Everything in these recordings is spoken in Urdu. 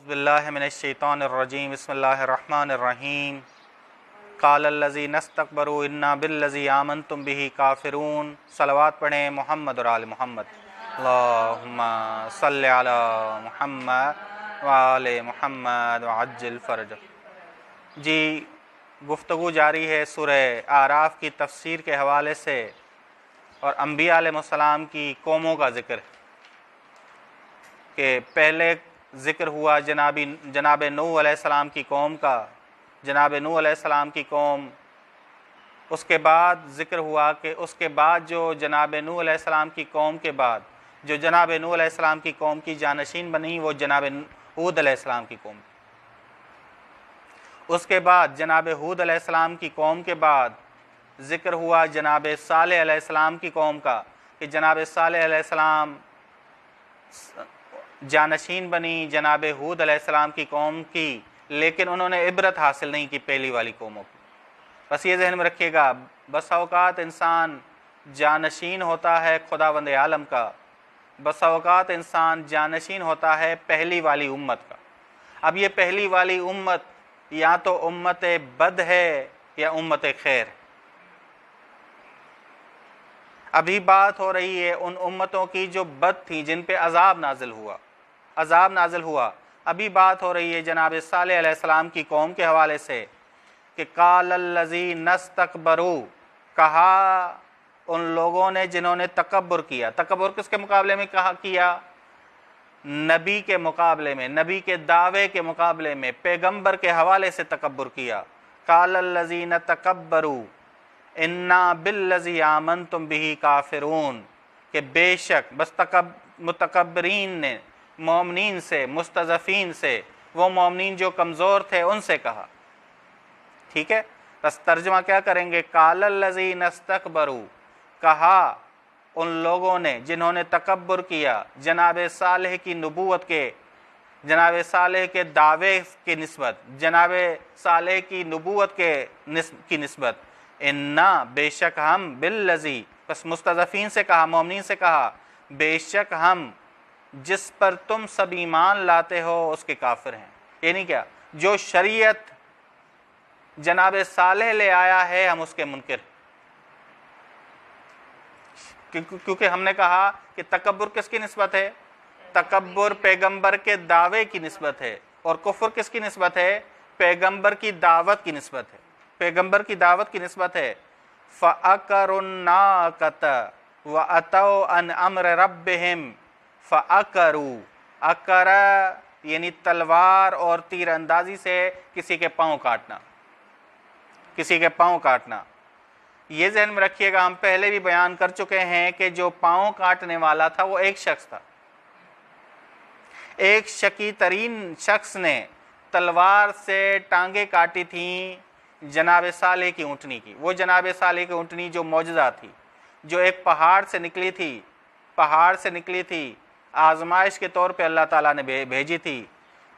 باللہ من الشیطان الرجیم بسم اللہ الرحمن الرحیم قال الذین استکبروا انا بالذی آمنتم بہ کافرون۔ صلوات پڑھیں محمد اور آل محمد۔ اللہم صلی علی محمد وآل محمد وعجل فرج۔ جی گفتگو جاری ہے سورہ اعراف کی تفسیر کے حوالے سے، اور انبیاء علیہ السلام کی قوموں کا ذکر کہ پہلے ذکر ہوا جناب نوح علیہ السلام کی قوم کا، جناب نوح علیہ السلام کی قوم۔ اس کے بعد ذکر ہوا کہ اس کے بعد جو جناب نوح علیہ السلام کی قوم کے بعد جو جناب نوح علیہ السلام کی قوم کی جانشین بنی وہ جناب ہود علیہ السلام کی قوم۔ اس کے بعد جناب ہود علیہ السلام کی قوم کے بعد ذکر ہوا جناب صالح علیہ السلام کی قوم کا کہ جناب صالح علیہ السلام جانشین بنی جناب ہود علیہ السلام کی قوم کی، لیکن انہوں نے عبرت حاصل نہیں کی پہلی والی قوموں کی۔ بس یہ ذہن میں رکھیے گا، بس اوقات انسان جانشین ہوتا ہے خداوند عالم کا، بس اوقات انسان جانشین ہوتا ہے پہلی والی امت کا۔ اب یہ پہلی والی امت یا تو امت بد ہے یا امت خیر۔ ابھی بات ہو رہی ہے ان امتوں کی جو بد تھیں، جن پہ عذاب نازل ہوا۔ ابھی بات ہو رہی ہے جناب صالح علیہ السلام کی قوم کے حوالے سے کہ قال الذین استکبروا، کہا ان لوگوں نے جنہوں نے تکبر کیا۔ تکبر کس کے مقابلے میں کیا؟ نبی کے مقابلے میں، نبی کے دعوے کے مقابلے میں، پیغمبر کے حوالے سے تکبر کیا۔ قال الذین تکبروا انا بالذی آمنتم بہ کافرون، کہ بے شک بس متکبرین نے مومنین سے، مستضعفین سے، وہ مومنین جو کمزور تھے ان سے کہا۔ ٹھیک ہے، بس ترجمہ کیا کریں گے؟ قال الذین استکبروا، کہا ان لوگوں نے جنہوں نے تکبر کیا جناب صالح کی نبوت کے، جناب صالح کے دعوے کی نسبت، جناب صالح کی نبوت کی نسبت، انا بے شک ہم بالذی، بس مستضعفین سے کہا، مومنین سے کہا، بے شک ہم جس پر تم سب ایمان لاتے ہو اس کے کافر ہیں۔ یعنی کیا؟ جو شریعت جناب صالح لے آیا ہے ہم اس کے منکر ہیں، کیونکہ ہم نے کہا کہ تکبر کس کی نسبت ہے؟ تکبر پیغمبر کے دعوے کی نسبت ہے، اور کفر کس کی نسبت ہے؟ پیغمبر کی دعوت کی نسبت ہے، پیغمبر کی دعوت کی نسبت ہے۔ فَأَكَرُوا النَّاقَةَ وَأَتَوْا عَنْ أَمْرِ رَبِّهِمْ فَأَكَرُوا، اکر یعنی تلوار اور تیر اندازی سے کسی کے پاؤں کاٹنا، کسی کے پاؤں کاٹنا۔ یہ ذہن میں رکھیے گا، ہم پہلے بھی بیان کر چکے ہیں کہ جو پاؤں کاٹنے والا تھا وہ ایک شخص تھا، ایک شقی ترین شخص نے تلوار سے ٹانگیں کاٹی تھیں جناب صالح کی اونٹنی کی۔ وہ جناب صالح کی اونٹنی جو معجزہ تھی، جو ایک پہاڑ سے نکلی تھی، آزمائش کے طور پہ اللہ تعالیٰ نے بھیجی تھی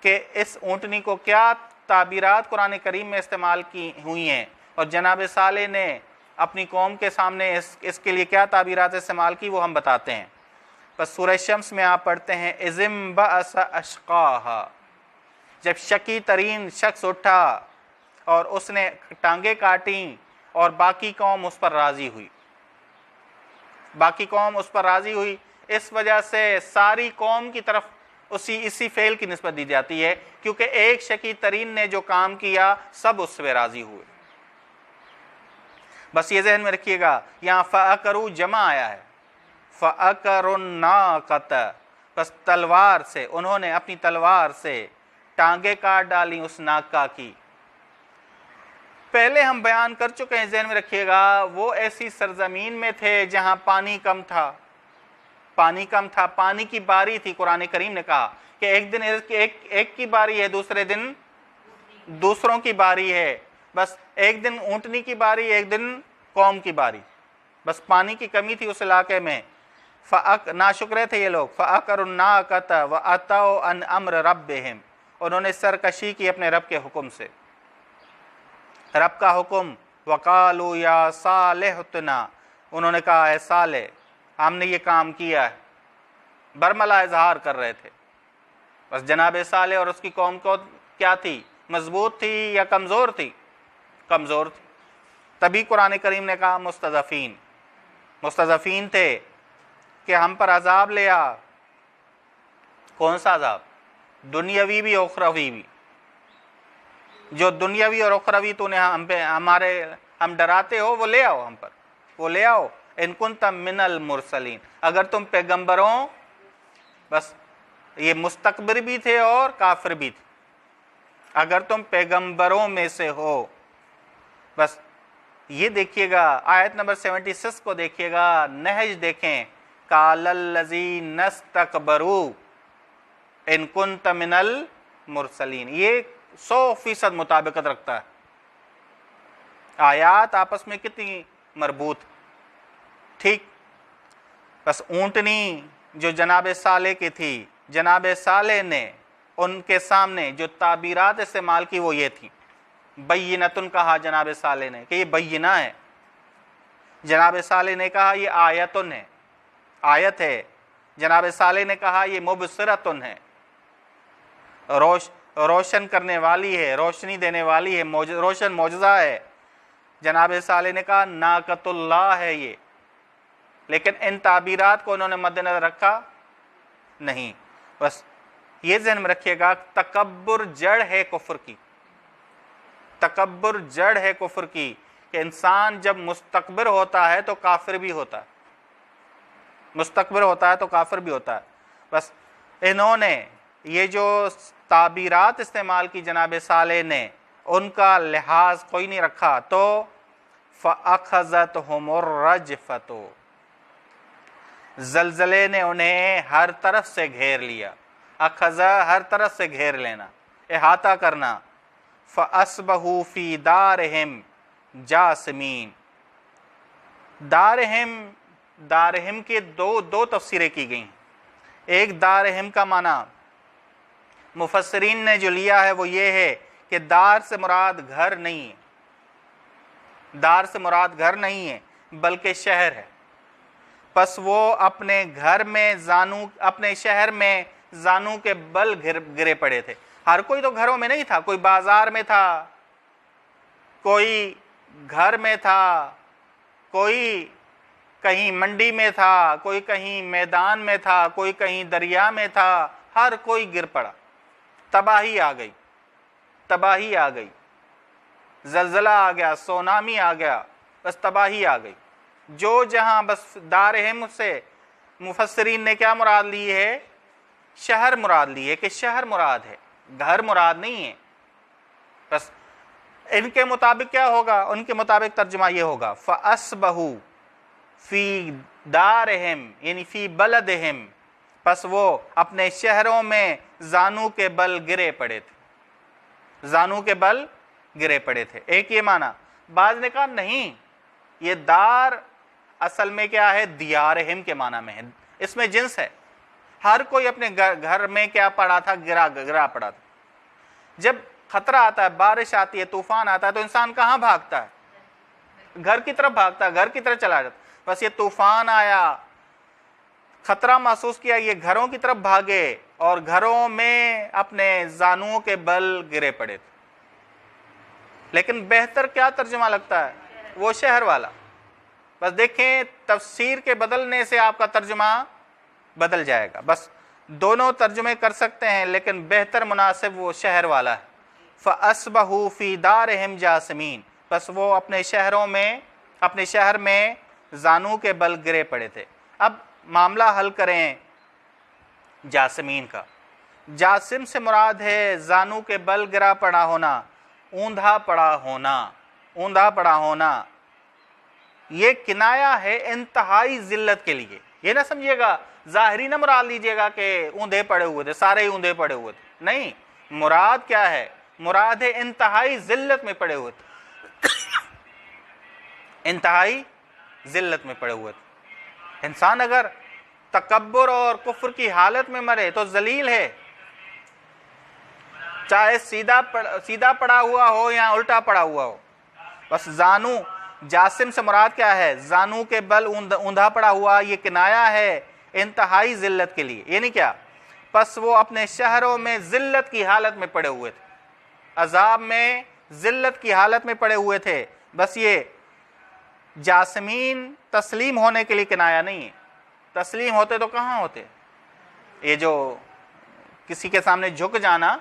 کہ اس اونٹنی کو کیا تعبیرات قرآن کریم میں استعمال کی ہوئی ہیں، اور جناب صالح نے اپنی قوم کے سامنے اس کے لیے کیا تعبیرات استعمال کی، وہ ہم بتاتے ہیں۔ بس سورہ شمس میں آپ پڑھتے ہیں اذ انبعث اشقاہا، جب شقی ترین شخص اٹھا اور اس نے ٹانگیں کاٹیں اور باقی قوم اس پر راضی ہوئی، اس وجہ سے ساری قوم کی طرف اسی فعل کی نسبت دی جاتی ہے، کیونکہ ایک شقی ترین نے جو کام کیا سب اس سے راضی ہوئے۔ بس یہ ذہن میں رکھیے گا، یہاں فَأَكَرُوا جمع آیا ہے، فَأَكَرُوا النَّاقَةَ، بس تلوار سے، انہوں نے اپنی تلوار سے ٹانگیں کاٹ ڈالیں اس ناکہ کی۔ پہلے ہم بیان کر چکے ہیں، ذہن میں رکھیے گا، وہ ایسی سرزمین میں تھے جہاں پانی کم تھا، پانی کی باری تھی۔ قرآن کریم نے کہا کہ ایک دن ایک کی باری ہے، دوسرے دن دوسروں کی باری ہے، بس ایک دن اونٹنی کی باری، ایک دن قوم کی باری، بس پانی کی کمی تھی اس علاقے میں۔ ناشکرے تھے یہ لوگ۔ فَأَكَرُوا النَّاقَةَ وَأَتَوْا عَنْ أَمْرِ رَبِّهِمْ، انہوں نے سرکشی کی اپنے رب کے حکم سے، رب کا حکم۔ وَقَالُوا يَا صَالِحُ ائْتِنَا، انہوں نے کہا اے صالح ہم نے یہ کام کیا ہے، برملا اظہار کر رہے تھے۔ بس جناب صالح اور اس کی قوم کو کیا تھی؟ مضبوط تھی یا کمزور تھی؟ کمزور تھی. تبھی قرآن کریم نے کہا مستضعفین. مستضعفین تھے کہ ہم پر عذاب لے آ. کون سا عذاب؟ دنیاوی بھی اخروی بھی. جو دنیاوی اور اخروی تو نے ہم پہ ہم ڈراتے ہو وہ لے آؤ ہم پر، وہ لے آؤ. ان کنت من المرسلین، اگر تم پیغمبر ہو. بس یہ مستکبر بھی تھے اور کافر بھی تھے. اگر تم پیغمبروں میں سے ہو. بس یہ دیکھیے گا آیت نمبر 76 کو دیکھیے گا، نہج دیکھیں. قال الذین استکبروا ان کنت من المرسلین. یہ 100% مطابقت رکھتا ہے. آیات آپس میں کتنی مربوط. ٹھیک. بس اونٹنی جو جناب صالح کی تھی، جناب صالح نے ان کے سامنے جو تعبیرات استعمال کی وہ یہ تھی. بینتن کہا جناب صالح نے کہ یہ بینہ ہے. جناب صالح نے کہا یہ آیتن ہے، آیت ہے. جناب صالح نے کہا یہ مبصرتن ہے، روشن کرنے والی ہے، روشنی دینے والی ہے، روشن معجزہ ہے. جناب صالح نے کہا ناقۃ اللہ ہے یہ. لیکن ان تعبیرات کو انہوں نے مد نظر رکھا نہیں. بس یہ ذہن میں رکھیے گا تکبر جڑ ہے کفر کی. تکبر جڑ ہے کفر کی کہ انسان جب مستکبر ہوتا ہے تو کافر بھی ہوتا ہے. مستکبر ہوتا ہے تو کافر بھی ہوتا ہے. بس انہوں نے یہ جو تعبیرات استعمال کی جناب صالح نے ان کا لحاظ کوئی نہیں رکھا تو فَأَخَذَتْهُمُ الرَّجْفَةُ، زلزلے نے انہیں ہر طرف سے گھیر لیا. اخذا ہر طرف سے گھیر لینا، احاطہ کرنا. فَأَصْبَحُوا فِي دَارِهِمْ جَاثِمِينَ. دارہم کے دو تفسیریں کی گئیں. ایک دارہم کا معنی مفسرین نے جو لیا ہے وہ یہ ہے کہ دار سے مراد گھر نہیں ہے. دار سے مراد گھر نہیں ہے بلکہ شہر ہے. پس وہ اپنے گھر میں اپنے شہر میں زانو کے بل گرے پڑے تھے. ہر کوئی تو گھروں میں نہیں تھا. کوئی بازار میں تھا، کوئی گھر میں تھا، کوئی کہیں منڈی میں تھا، کوئی کہیں میدان میں تھا، کوئی کہیں دریا میں تھا. ہر کوئی گر پڑا. تباہی آ گئی، تباہی آ گئی. زلزلہ آ گیا، سونامی آ گیا، بس تباہی آ گئی. جو جہاں بس دارہم سے مفسرین نے کیا مراد لی ہے؟ شہر مراد لی ہے کہ شہر مراد ہے، گھر مراد نہیں ہے. بس ان کے مطابق کیا ہوگا؟ ان کے مطابق ترجمہ یہ ہوگا فَأَصْبَحُوا فِي دَارِهِمْ یعنی فی بلدہم. پس وہ اپنے شہروں میں زانو کے بل گرے پڑے تھے. زانو کے بل گرے پڑے تھے. ایک یہ معنی. بعض نے کہا نہیں، یہ دار اصل میں کیا ہے؟ دیارہم کے معنی میں ہے. اس میں جنس ہے. ہر کوئی اپنے گھر میں کیا پڑا تھا؟ گرا پڑا تھا. جب خطرہ آتا ہے، بارش آتی ہے، طوفان آتا ہے تو انسان کہاں بھاگتا ہے؟ گھر کی طرف بھاگتا ہے، گھر کی طرف چلا جاتا. بس یہ طوفان آیا، خطرہ محسوس کیا، یہ گھروں کی طرف بھاگے اور گھروں میں اپنے زانوؤں کے بل گرے پڑے تھے. لیکن بہتر کیا ترجمہ لگتا ہے؟ وہ شہر والا. بس دیکھیں تفسیر کے بدلنے سے آپ کا ترجمہ بدل جائے گا. بس دونوں ترجمے کر سکتے ہیں لیکن بہتر مناسب وہ شہر والا ہے. فَأَصْبَحُوا فِي دَارِهِمْ جَاثِمِينَ. بس وہ اپنے شہر میں زانو کے بل گرے پڑے تھے. اب معاملہ حل کریں جاسمین کا. جاسم سے مراد ہے زانو کے بل گرا پڑا ہونا، اوندھا پڑا ہونا. اوندھا پڑا ہونا یہ کنایا ہے انتہائی ذلت کے لیے. یہ نہ سمجھیے گا، ظاہری نہ مراد لیجیے گا کہ اوندھے پڑے ہوئے تھے، سارے ہی اوندھے پڑے ہوئے تھے. نہیں، مراد کیا ہے؟ مراد ہے انتہائی ذلت میں پڑے ہوئے تھے. انتہائی ذلت میں پڑے ہوئے تھے. انسان اگر تکبر اور کفر کی حالت میں مرے تو ذلیل ہے، چاہے سیدھا پڑا ہوا ہو یا الٹا پڑا ہوا ہو. بس زانو، جاسم سے مراد کیا ہے؟ زانو کے بل اوندھا پڑا ہوا. یہ کنایا ہے انتہائی ذلت کے لیے. یعنی کیا؟ پس وہ اپنے شہروں میں ذلت کی حالت میں پڑے ہوئے تھے، عذاب میں ذلت کی حالت میں پڑے ہوئے تھے۔ بس یہ جاسمین تسلیم ہونے کے لیے کنایا نہیں ہے، تسلیم ہوتے تو کہاں ہوتے؟ یہ جو کسی کے سامنے جھک جانا،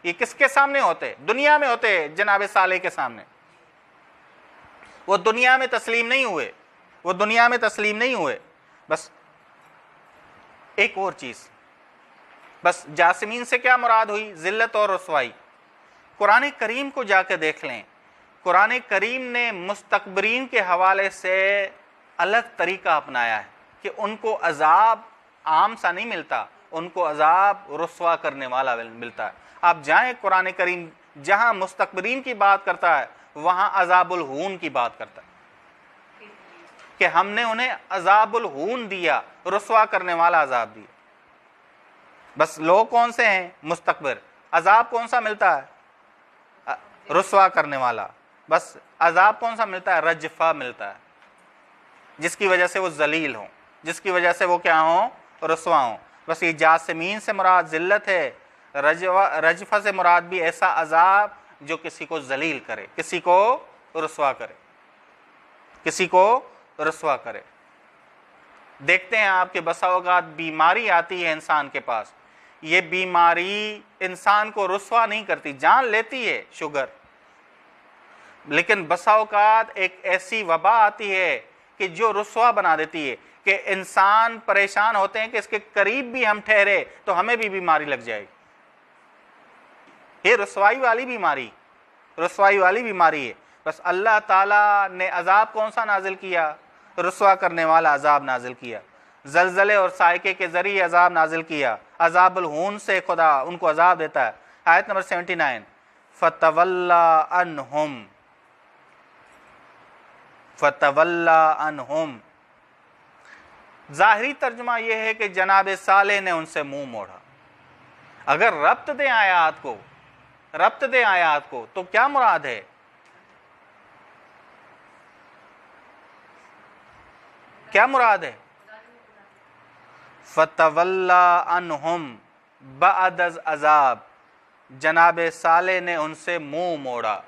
یہ کس کے سامنے ہوتے؟ دنیا میں ہوتے، جناب صالح کے سامنے۔ وہ دنیا میں تسلیم نہیں ہوئے، وہ دنیا میں تسلیم نہیں ہوئے۔ بس ایک اور چیز، بس جاسمین سے کیا مراد ہوئی؟ ذلت اور رسوائی۔ قرآن کریم کو جا کے دیکھ لیں، قرآن کریم نے مستکبرین کے حوالے سے الگ طریقہ اپنایا ہے کہ ان کو عذاب عام سا نہیں ملتا، ان کو عذاب رسوا کرنے والا ملتا ہے۔ آپ جائیں قرآن کریم جہاں مستکبرین کی بات کرتا ہے وہاں عذاب الہون کی بات کرتا ہے کہ ہم نے انہیں عذاب الہون دیا، رسوا کرنے والا عذاب دیا۔ بس لوگ کون سے ہیں؟ مستکبر۔ عذاب کون سا ملتا ہے؟ رسوا کرنے والا۔ بس عذاب کون سا ملتا ہے؟ رجفہ ملتا ہے، جس کی وجہ سے وہ ذلیل ہوں، جس کی وجہ سے وہ کیا ہوں؟ رسوا ہوں۔ بس یہ جاسمین سے مراد ذلت ہے، رجفہ سے مراد بھی ایسا عذاب جو کسی کو ذلیل کرے، کسی کو رسوا کرے، کسی کو رسوا کرے۔ دیکھتے ہیں آپ کے بسا اوقات بیماری آتی ہے انسان کے پاس، یہ بیماری انسان کو رسوا نہیں کرتی، جان لیتی ہے شوگر، لیکن بسا اوقات ایک ایسی وبا آتی ہے کہ جو رسوا بنا دیتی ہے کہ انسان پریشان ہوتے ہیں کہ اس کے قریب بھی ہم ٹھہرے تو ہمیں بھی بیماری لگ جائے گی۔ یہ رسوائی والی بیماری، رسوائی والی بیماری ہے۔ بس اللہ تعالیٰ نے عذاب کون سا نازل کیا؟ رسوا کرنے والا عذاب نازل کیا، زلزلے اور صاعقے کے ذریعے عذاب نازل کیا، عذاب الہون سے خدا ان کو عذاب دیتا ہے۔ آیت نمبر 79، فَتَوَلَّا عَنْهُمْ، فَتَوَلَّا عَنْهُمْ۔ ظاہری ترجمہ یہ ہے کہ جناب صالح نے ان سے منہ موڑا۔ اگر ربط دیں آیات کو، ربط دیں آیات کو تو کیا مراد ہے؟ کیا مراد ہے؟ فَتَوَلَّا عَنْهُمْ بَعْدَ الْعَذَابِ، جناب صالح نے ان سے منہ موڑا۔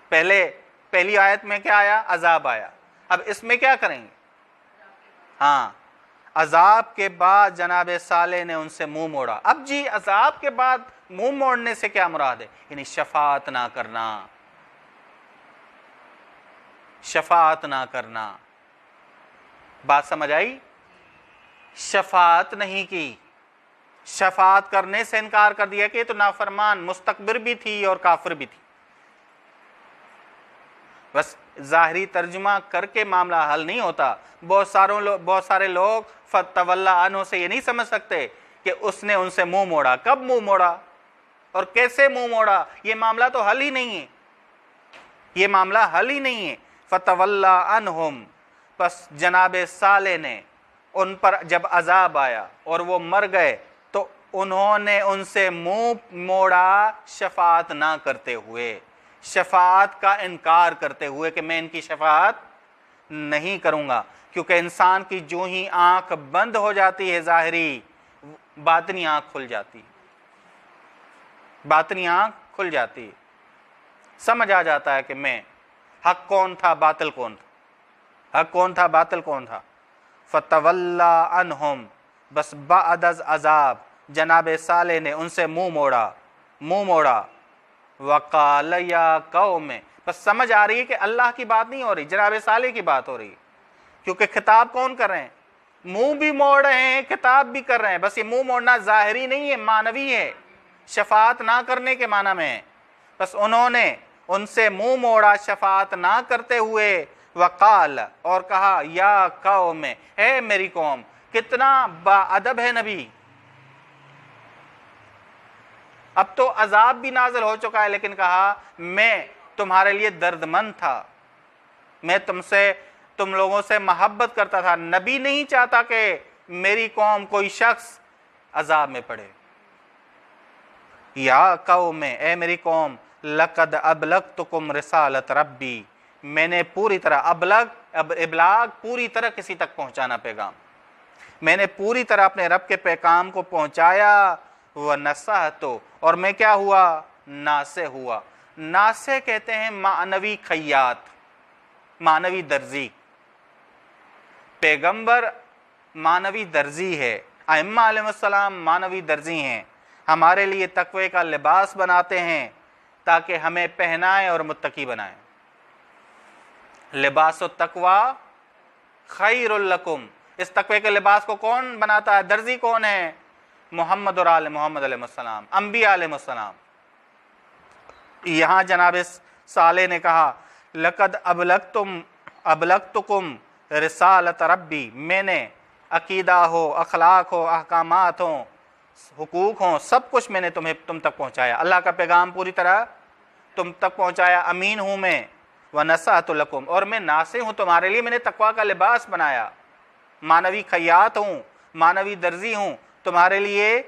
پہلی آیت میں کیا آیا؟ عذاب آیا۔ اب اس میں کیا کریں گے؟ ہاں، عذاب کے بعد جناب صالح نے ان سے منہ موڑا۔ اب جی عذاب کے بعد منہ موڑنے سے کیا مراد ہے؟ یعنی شفاعت نہ کرنا، شفاعت نہ کرنا۔ بات سمجھ آئی؟ شفاعت نہیں کی، شفاعت کرنے سے انکار کر دیا کہ یہ تو نافرمان مستکبر بھی تھی اور کافر بھی تھی۔ بس ظاہری ترجمہ کر کے معاملہ حل نہیں ہوتا۔ بہت سارے لوگ فَتَوَلَّا عَنْهُ سے یہ نہیں سمجھ سکتے کہ اس نے ان سے منہ موڑا۔ کب منہ موڑا اور کیسے منہ موڑا؟ یہ معاملہ تو حل ہی نہیں ہے، یہ معاملہ حل ہی نہیں ہے۔ فَتَوَلَّا عَنْهُمْ، پس جناب صالح نے ان پر جب عذاب آیا اور وہ مر گئے تو انہوں نے ان سے منہ موڑا، شفاعت نہ کرتے ہوئے، شفاعت کا انکار کرتے ہوئے کہ میں ان کی شفاعت نہیں کروں گا۔ کیونکہ انسان کی جو ہی آنکھ بند ہو جاتی ہے ظاہری، باطنی آنکھ کھل جاتی، باطنی آنکھ کھل جاتی، سمجھ آ جاتا ہے کہ میں حق کون تھا، باطل کون تھا، حق کون تھا، باطل کون تھا۔ فَتَوَلَّا عَنْهُمْ، بس بعد از عذاب جناب صالح نے ان سے منہ موڑا، منہ موڑا۔ وَقَالَ يَا قَوْمِ، بس سمجھ آ رہی ہے کہ اللہ کی بات نہیں ہو رہی، جناب صالح کی بات ہو رہی ہے، کیونکہ خطاب کون کر رہے ہیں؟ منہ بھی موڑ رہے ہیں، خطاب بھی کر رہے ہیں۔ بس یہ منہ موڑنا ظاہری نہیں ہے، معنوی ہے، شفاعت نہ کرنے کے معنی میں ہے۔ بس انہوں نے ان سے منہ موڑا شفاعت نہ کرتے ہوئے۔ وقال، اور کہا، یا قوم، اے میری قوم۔ کتنا با ادب ہے نبی، اب تو عذاب بھی نازل ہو چکا ہے لیکن کہا میں تمہارے لیے درد مند تھا، میں تم لوگوں سے محبت کرتا تھا۔ نبی نہیں چاہتا کہ میری قوم کوئی شخص عذاب میں پڑے۔ یا قوم، اے میری قوم، لقد ابلغتکم رسالت ربی، میں نے پوری طرح ابلاغ پوری طرح کسی تک پہنچانا پیغام، میں نے پوری طرح اپنے رب کے پیغام کو پہنچایا، وَنَصَحْتُ، اور میں کیا ہوا؟ ناصح ہوا۔ ناصح کہتے ہیں معنوی خیاط، معنوی درزی۔ پیغمبر معنوی درزی ہے، ائمہ علیہ السلام معنوی درزی ہیں، ہمارے لیے تقوی کا لباس بناتے ہیں تاکہ ہمیں پہنائیں اور متقی بنائیں۔ لباس التقوی خیر لکم، اس تقوی کے لباس کو کون بناتا ہے؟ درزی کون ہے؟ محمد اور آل محمد علیہ السلام، انبیاء علیہ السلام۔ یہاں جناب صالح نے کہا لقد ابلغتکم رسالت ربی، میں نے عقیدہ ہو، اخلاق ہو، احکامات ہوں، حقوق ہوں، سب کچھ میں نے تم تک پہنچایا، اللہ کا پیغام پوری طرح تم تک پہنچایا، امین ہوں میں، وَنَصَحْتُ لَكُمْ، اور میں ناصح ہوں تمہارے لیے، میں نے تقویٰ کا لباس بنایا، معنوی خیاط ہوں، معنوی درزی ہوں، تمہارے لیے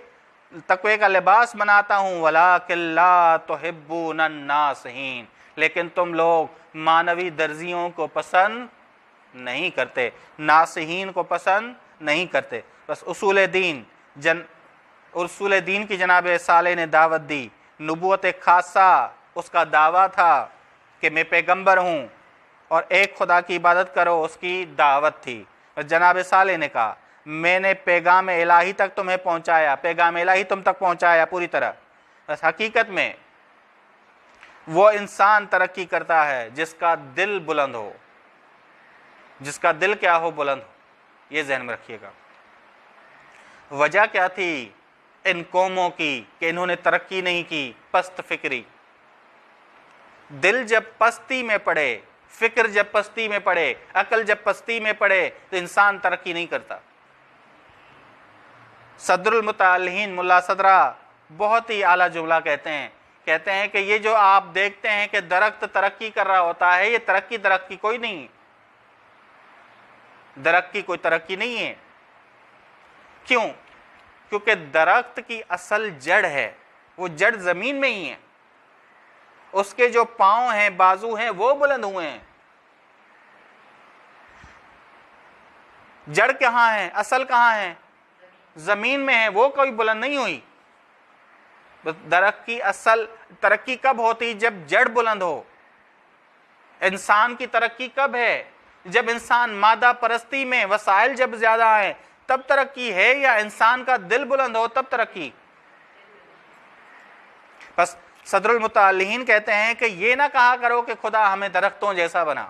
تقوی کا لباس بناتا ہوں، وَلَٰكِن لَا تُحِبُّونَ النَّاصِحِينَ، لیکن تم لوگ معنوی درزیوں کو پسند نہیں کرتے، ناصحین کو پسند نہیں کرتے۔ بس اصول دین کی جناب صالح نے دعوت دی، نبوت خاصہ اس کا دعویٰ تھا کہ میں پیغمبر ہوں اور ایک خدا کی عبادت کرو، اس کی دعوت تھی۔ اور جناب صالح نے کہا میں نے پیغام الہی تک تمہیں پہنچایا، پیغام الہی تم تک پہنچایا پوری طرح۔ بس حقیقت میں وہ انسان ترقی کرتا ہے جس کا دل بلند ہو، جس کا دل کیا ہو؟ بلند ہو، یہ ذہن میں رکھیے گا۔ وجہ کیا تھی ان قوموں کی کہ انہوں نے ترقی نہیں کی؟ پست فکری۔ دل جب پستی میں پڑے، فکر جب پستی میں پڑے، عقل جب پستی میں پڑے تو انسان ترقی نہیں کرتا۔ صدر المتعلین ملا صدرہ بہت ہی اعلیٰ جملہ کہتے ہیں کہ یہ جو آپ دیکھتے ہیں کہ درخت ترقی کر رہا ہوتا ہے، یہ درخت کی کوئی نہیں، درخت کی کوئی ترقی نہیں ہے۔ کیوں؟ کیونکہ درخت کی اصل جڑ ہے، وہ جڑ زمین میں ہی ہے، اس کے جو پاؤں ہیں، بازو ہیں، وہ بلند ہوئے ہیں۔ جڑ کہاں ہے؟ اصل کہاں ہے؟ زمین میں ہے، وہ کوئی بلند نہیں ہوئی۔ درخت کی اصل ترقی کب ہوتی؟ جب جڑ بلند ہو۔ انسان کی ترقی کب ہے؟ جب انسان مادہ پرستی میں، وسائل جب زیادہ آئیں تب ترقی ہے، یا انسان کا دل بلند ہو تب ترقی؟ بس صدر المتعلین کہتے ہیں کہ یہ نہ کہا کرو کہ خدا ہمیں درختوں جیسا بنا،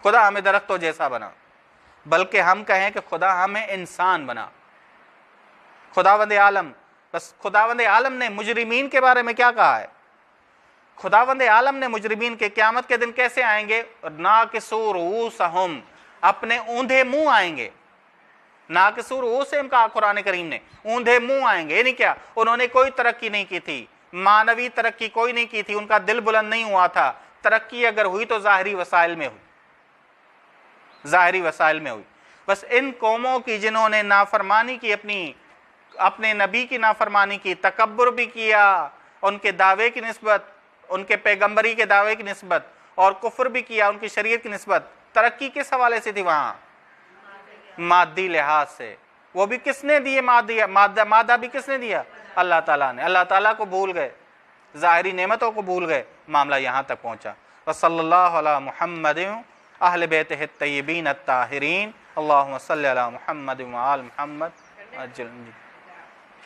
خدا ہمیں درختوں جیسا بنا، بلکہ ہم کہیں کہ خدا ہمیں انسان بنا، خداوند عالم۔ بس خداوند عالم نے مجرمین کے بارے میں کیا کہا ہے؟ خداوند عالم نے مجرمین کے قیامت کے دن کیسے آئیں گے؟ ناکسو رؤوسہم، اپنے اوندھے منہ آئیں گے۔ ناکسو رؤوسہم کہا قرآن کریم نے، اوندھے منہ آئیں گے، یعنی کیا؟ انہوں نے کوئی ترقی نہیں کی تھی، معنوی ترقی کوئی نہیں کی تھی، ان کا دل بلند نہیں ہوا تھا۔ ترقی اگر ہوئی تو ظاہری وسائل میں ہوئی، ظاہری وسائل میں ہوئی۔ بس ان قوموں کی جنہوں نے نافرمانی کی، اپنے نبی کی نافرمانی کی، تکبر بھی کیا ان کے دعوے کی نسبت، ان کے پیغمبری کے دعوے کی نسبت، اور کفر بھی کیا ان کی شریعت کی نسبت۔ ترقی کس حوالے سے تھی وہاں؟ مادی لحاظ سے۔ وہ بھی کس نے دیے؟ مادہ بھی کس نے دیا؟ اللہ تعالیٰ نے۔ اللہ تعالیٰ کو بھول گئے، ظاہری نعمتوں کو بھول گئے، معاملہ یہاں تک پہنچا۔ وصلی اللہ علی محمد اہل بیتہ الطیبین الطاہرین، اللہم صلی علی محمد وآل محمد۔